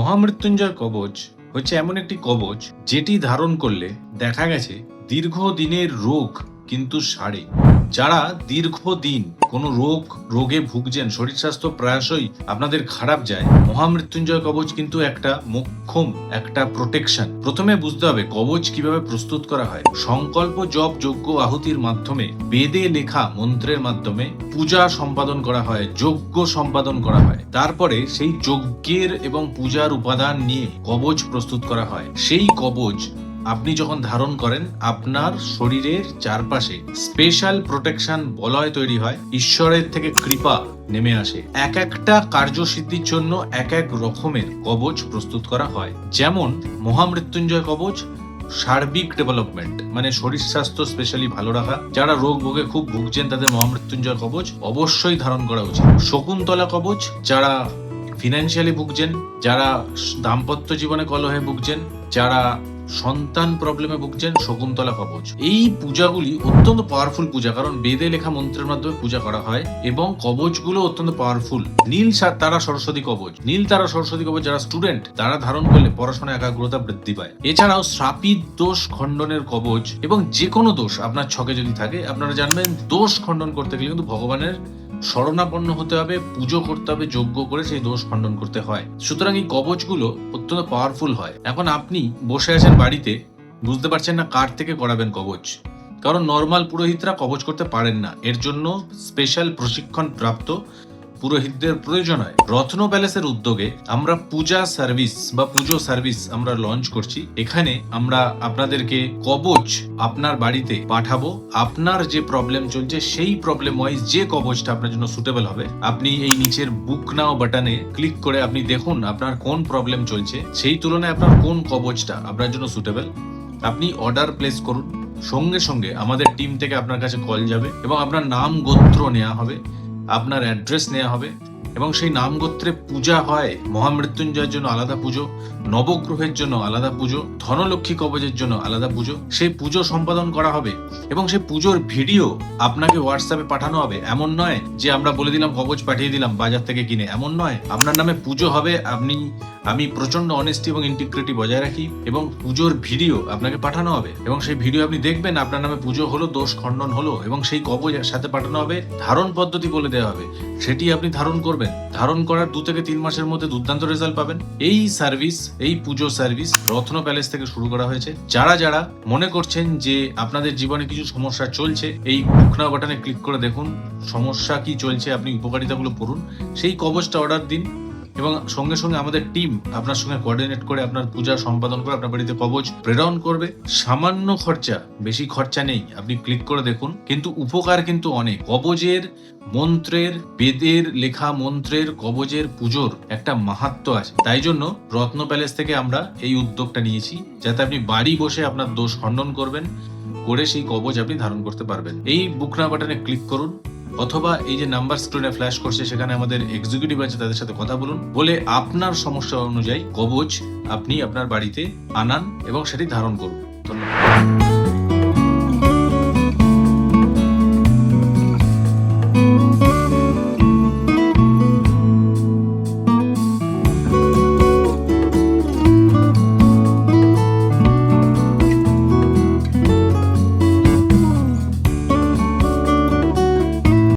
মহামৃত্যুঞ্জয় কবচ হচ্ছে এমন একটি কবচ যেটি ধারণ করলে দেখা গেছে দীর্ঘদিনের রোগ কিন্তু সারে। যারা দীর্ঘদিন কোনো রোগে ভুগছেন, শরীর স্বাস্থ্য প্রায়শই আপনাদের খারাপ যায়, মহামৃত্যুঞ্জয় কবচ কিন্তু একটা মোক্ষম একটা প্রোটেকশন। প্রথমে বুঝতে হবে কবচ কিভাবে প্রস্তুত করা হয়। সংকল্প, জপ, যজ্ঞ, আহুতির মাধ্যমে, বেদে লেখা মন্ত্রের মাধ্যমে পূজা সম্পাদন করা হয়, যজ্ঞ সম্পাদন করা হয়। তারপরে সেই যজ্ঞের এবং পূজার উপাদান নিয়ে কবচ প্রস্তুত করা হয়। সেই কবচ আপনি যখন ধারণ করেন, আপনার শরীরের চারপাশে স্পেশাল প্রোটেকশন বলয় তৈরি হয়, ঈশ্বরের থেকে কৃপা নেমে আসে। এক একটা কার্যসিদ্ধির জন্য এক এক রকমের কবচ প্রস্তুত করা হয়। যেমন মহামৃত্যুঞ্জয় কবচ সার্বিক ডেভেলপমেন্ট, মানে শরীর স্বাস্থ্য স্পেশালি ভালো রাখা। যারা রোগ ভোগে খুব ভুগছেন তাদের মহামৃত্যুঞ্জয় কবচ অবশ্যই ধারণ করা উচিত। শকুন্তলা কবচ যারা ফিনান্সিয়ালি ভুগছেন, যারা দাম্পত্য জীবনে কলহে ভুগছেন, যারা সন্তান প্রবলেমে ভুগছেন, শকুন্তলা কবচ। এই পূজাগুলি অত্যন্ত পাওয়ারফুল পূজা, কারণ বেদে লেখা মন্ত্রের মাধ্যমে পূজা করা হয় এবং কবচগুলো অত্যন্ত পাওয়ারফুল। নীল তারা সরস্বতী কবচ, নীল তারা সরস্বতী কবচ যারা স্টুডেন্ট তারা ধারণ করলে পড়াশোনায় একাগ্রতা বৃদ্ধি পায়। এছাড়াও শ্রাপিত দোষ খণ্ডনের কবচ, এবং যে কোনো দোষ আপনার ছকে যদি থাকে, আপনারা জানবেন দোষ খণ্ডন করতে গেলে কিন্তু ভগবানের শরণাপন্ন হতে হবে, পুজো করতে হবে, যজ্ঞ করে সেই দোষ খণ্ডন করতে হয়। সুতরাং এই কবচগুলো অত্যন্ত পাওয়ারফুল হয়। এখন আপনি বসে আছেন বাড়িতে, বুঝতে পারছেন না কার থেকে করাবেন কবচ, কারণ নর্মাল পুরোহিতরা কবচ করতে পারেন না। এর জন্য স্পেশাল প্রশিক্ষণ প্রাপ্ত পুরোহিতদের প্রয়োজন হয়। রত্ন প্যালেসের উদ্যোগে আমরা পূজা সার্ভিস বা পুজো সার্ভিস আমরা লঞ্চ করছি। এখানে আমরা আপনাদেরকে কবচ আপনার বাড়িতে পাঠাবো। আপনার যে প্রবলেম চলছে সেই প্রবলেম ওয়াইজ যে কবচটা আপনার জন্য সুটেবল হবে, আপনি এই নিচের বুক নাও বাটনে ক্লিক করে আপনি দেখুন আপনার কোন প্রবলেম চলছে, সেই তুলনায় আপনার কোন কবচটা আপনার জন্য সুটেবল। আপনি অর্ডার প্লেস করুন, সঙ্গে সঙ্গে আমাদের টিম থেকে আপনার কাছে কল যাবে এবং আপনার নাম গোত্র নেওয়া হবে, আপনার অ্যাড্রেস নেওয়া হবে এবং সেই নাম গোত্রে পূজা হয়। মহামৃত্যুঞ্জয়ের জন্য আলাদা পুজো, নবগ্রহের জন্য আলাদা পুজো, ধনলক্ষ্মী কবচের জন্য আলাদা পুজো। সেই পুজো সম্পাদন করা হবে এবং সেই পুজোর ভিডিও আপনাকে হোয়াটসঅ্যাপে পাঠানো হবে। এমন নয় যে আমরা বলে দিলাম কবচ পাঠিয়ে দিলাম বাজার থেকে কিনে, এমন নয়। আপনার নামে পুজো হবে, আমি প্রচন্ড অনেস্টি এবং ইন্টিগ্রিটি বজায় রাখি এবং পুজোর ভিডিও আপনাকে পাঠানো হবে এবং সেই ভিডিও আপনি দেখবেন আপনার নামে পুজো হলো, দোষ খণ্ডন হলো, এবং সেই কবচ সাথে পাঠানো হবে। ধারণ পদ্ধতি বলে দেওয়া হবে, সেটি আপনি ধারণ করবেন। ধারণ করার 2 থেকে 3 মাসের মধ্যে দুর্দান্ত রেজাল্ট পাবেন। এই সার্ভিস, এই পুজো সার্ভিস রত্ন প্যালেস থেকে শুরু করা হয়েছে। যারা মনে করছেন যে আপনাদের জীবনে কিছু সমস্যা চলছে, এই বুক নাও বাটনে ক্লিক করে দেখুন সমস্যা কি চলছে, আপনি উপকারিতাগুলো পড়ুন, সেই কবচটা অর্ডার দিন এবং সঙ্গে সঙ্গে আমাদের টিম আপনার সঙ্গে কোঅর্ডিনেট করে আপনার পূজা সম্পাদন করে আপনার বাড়িতে কবচ প্রেরণ করবে। সামান্য খরচা, বেশি খরচা নেই, আপনি ক্লিক করে দেখুন, কিন্তু উপকার কিন্তু অনেক। কবচের মন্ত্রের, বেদের লেখা মন্ত্রের, কবচের পুজোর একটা মাহাত্ম্য আছে। তাই জন্য রত্ন প্যালেস থেকে আমরা এই উদ্যোগটা নিয়েছি, যাতে আপনি বাড়ি বসে আপনার দোষ খণ্ডন করবেন, করে সেই কবচ আপনি ধারণ করতে পারবেন। এই বুক নাও বাটনে ক্লিক করুন অথবা এই যে নাম্বার স্ক্রিনে ফ্ল্যাশ করছে সেখানে আমাদের এক্সিকিউটিভ আছে, তাদের সাথে কথা বলুন, বলে আপনার সমস্যা অনুযায়ী কবচ আপনি আপনার বাড়িতে আনান এবং সেটি ধারণ করুন। ধন্যবাদ।